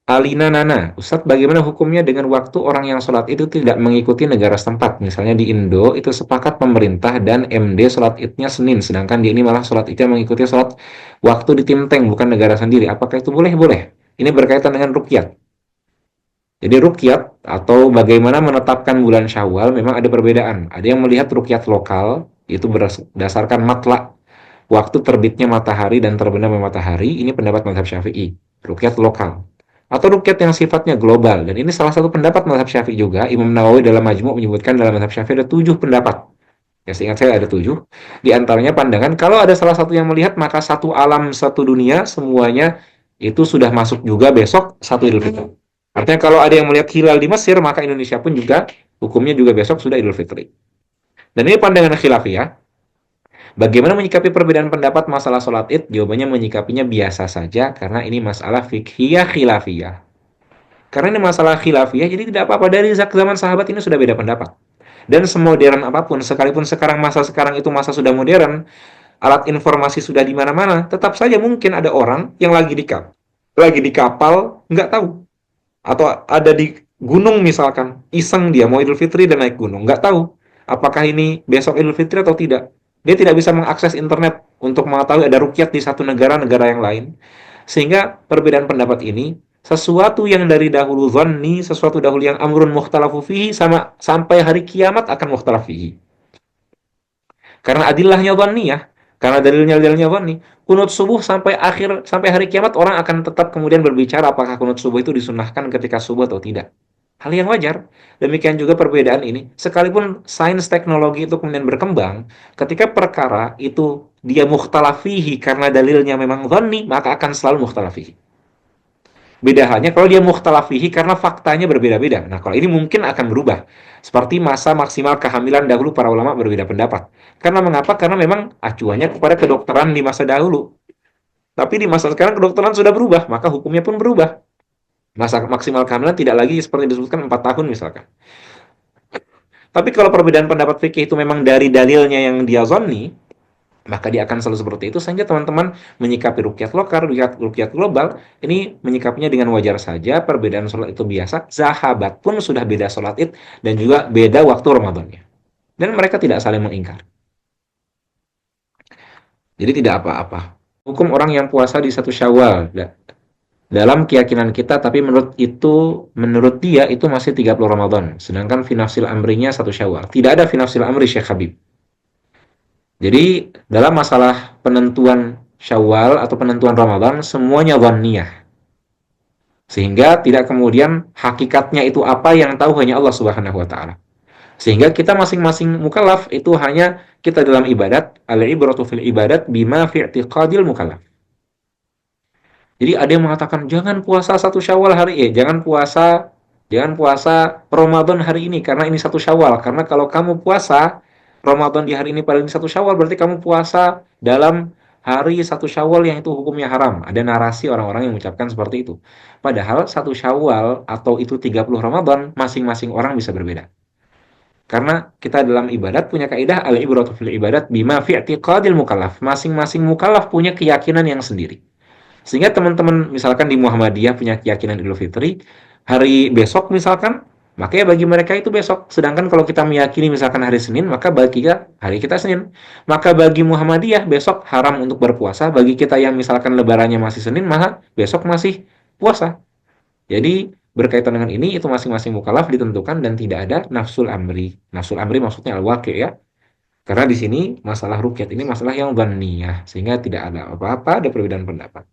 Alina Nana, Ustadz bagaimana hukumnya dengan waktu orang yang sholat itu tidak mengikuti negara setempat? Misalnya di Indo itu sepakat pemerintah dan MD sholat idnya Senin, sedangkan di ini malah sholat idnya mengikuti sholat waktu di Timteng bukan negara sendiri. Apakah itu boleh? Boleh. Ini berkaitan dengan rukyat. Jadi rukyat atau bagaimana menetapkan bulan Syawal memang ada perbedaan. Ada yang melihat rukyat lokal itu berdasarkan matla waktu terbitnya matahari dan terbenamnya matahari. Ini pendapat mazhab Syafi'i. Rukyat lokal atau rukyat yang sifatnya global, dan ini salah satu pendapat mazhab Syafi'i juga. Imam Nawawi dalam Majmu' menyebutkan dalam mazhab Syafi'i ada 7 pendapat. Ya, seingat saya ada 7. Di antaranya pandangan kalau ada salah satu yang melihat maka satu alam satu dunia semuanya itu sudah masuk juga besok satu Idul Fitri. Artinya kalau ada yang melihat hilal di Mesir maka Indonesia pun juga hukumnya juga besok sudah Idul Fitri. Dan ini pandangan khilafiyah. Bagaimana menyikapi perbedaan pendapat masalah sholat id? Jawabannya menyikapinya biasa saja karena ini masalah fikhiyah khilafiyah. Karena ini masalah khilafiyah, jadi tidak apa-apa. Dari zaman sahabat ini sudah beda pendapat. Dan semodern apapun, sekalipun sekarang masa sekarang itu masa sudah modern, alat informasi sudah di mana-mana, tetap saja mungkin ada orang yang lagi di kapal, nggak tahu. Atau ada di gunung misalkan, iseng dia mau Idul Fitri dan naik gunung, nggak tahu apakah ini besok Idul Fitri atau tidak. Dia tidak bisa mengakses internet untuk mengetahui ada rukyat di satu negara yang lain. Sehingga perbedaan pendapat ini sesuatu yang dari dahulu zanni, sesuatu dahulu yang amrun mukhtalafu fihi sama sampai hari kiamat akan mukhtalaf fihi. Karena adillahnya dhanniyah, karena dalilnya dhanni. Kunut subuh sampai hari kiamat orang akan tetap kemudian berbicara apakah kunut subuh itu disunnahkan ketika subuh atau tidak. Hal yang wajar. Demikian juga perbedaan ini, sekalipun sains teknologi itu kemudian berkembang, ketika perkara itu dia mukhtalafihi karena dalilnya memang dhanni, maka akan selalu mukhtalafihi. Beda halnya kalau dia mukhtalafihi karena faktanya berbeda-beda. Nah, kalau ini mungkin akan berubah. Seperti masa maksimal kehamilan dahulu para ulama berbeda pendapat. Karena mengapa? Karena memang acuannya kepada kedokteran di masa dahulu. Tapi di masa sekarang kedokteran sudah berubah, maka hukumnya pun berubah. Masa maksimal kehamilan tidak lagi seperti disebutkan 4 tahun misalkan. Tapi kalau perbedaan pendapat fikih itu memang dari dalilnya yang dia zonni, maka dia akan selalu seperti itu. Sehingga teman-teman menyikapi rukyat lokal, rukyat global, ini menyikapinya dengan wajar saja. Perbedaan sholat itu biasa. Sahabat pun sudah beda sholat id dan juga beda waktu Ramadannya. Dan mereka tidak saling mengingkar. Jadi tidak apa-apa. Hukum orang yang puasa di satu Syawal dalam keyakinan kita, tapi menurut dia itu masih 30 Ramadan. Sedangkan finafsil amrinya satu Syawal. Tidak ada finafsil amri Syekh Habib. Jadi dalam masalah penentuan Syawal atau penentuan Ramadan semuanya dhanniyah. Sehingga tidak kemudian hakikatnya itu apa yang tahu hanya Allah Subhanahu wa taala. Sehingga kita masing-masing mukallaf itu hanya kita dalam ibadat, al-ibratu fil ibadat bima fi i'tiqadil mukallaf. Jadi ada yang mengatakan jangan puasa satu Syawal hari ini, jangan puasa Ramadan hari ini karena ini satu Syawal. Karena kalau kamu puasa Ramadan di hari ini pada ini satu Syawal berarti kamu puasa dalam hari satu Syawal yang itu hukumnya haram. Ada narasi orang-orang yang mengucapkan seperti itu. Padahal satu Syawal atau itu 30 Ramadan masing-masing orang bisa berbeda. Karena kita dalam ibadat punya kaidah al-ibratu fil ibadat bima fi i'tiqadil mukallaf. Masing-masing mukallaf punya keyakinan yang sendiri. Sehingga teman-teman misalkan di Muhammadiyah punya keyakinan Idul Fitri, hari besok misalkan, maka ya bagi mereka itu besok. Sedangkan kalau kita meyakini misalkan hari Senin, maka bagi kita hari kita Senin. Maka bagi Muhammadiyah besok haram untuk berpuasa, bagi kita yang misalkan lebarannya masih Senin, maka besok masih puasa. Jadi berkaitan dengan ini itu masing-masing mukallaf ditentukan dan tidak ada nafsul amri. Nafsul amri maksudnya al-waqi' ya. Karena di sini masalah rukyat ini masalah yang dhaniyah, sehingga tidak ada apa-apa, ada perbedaan pendapat.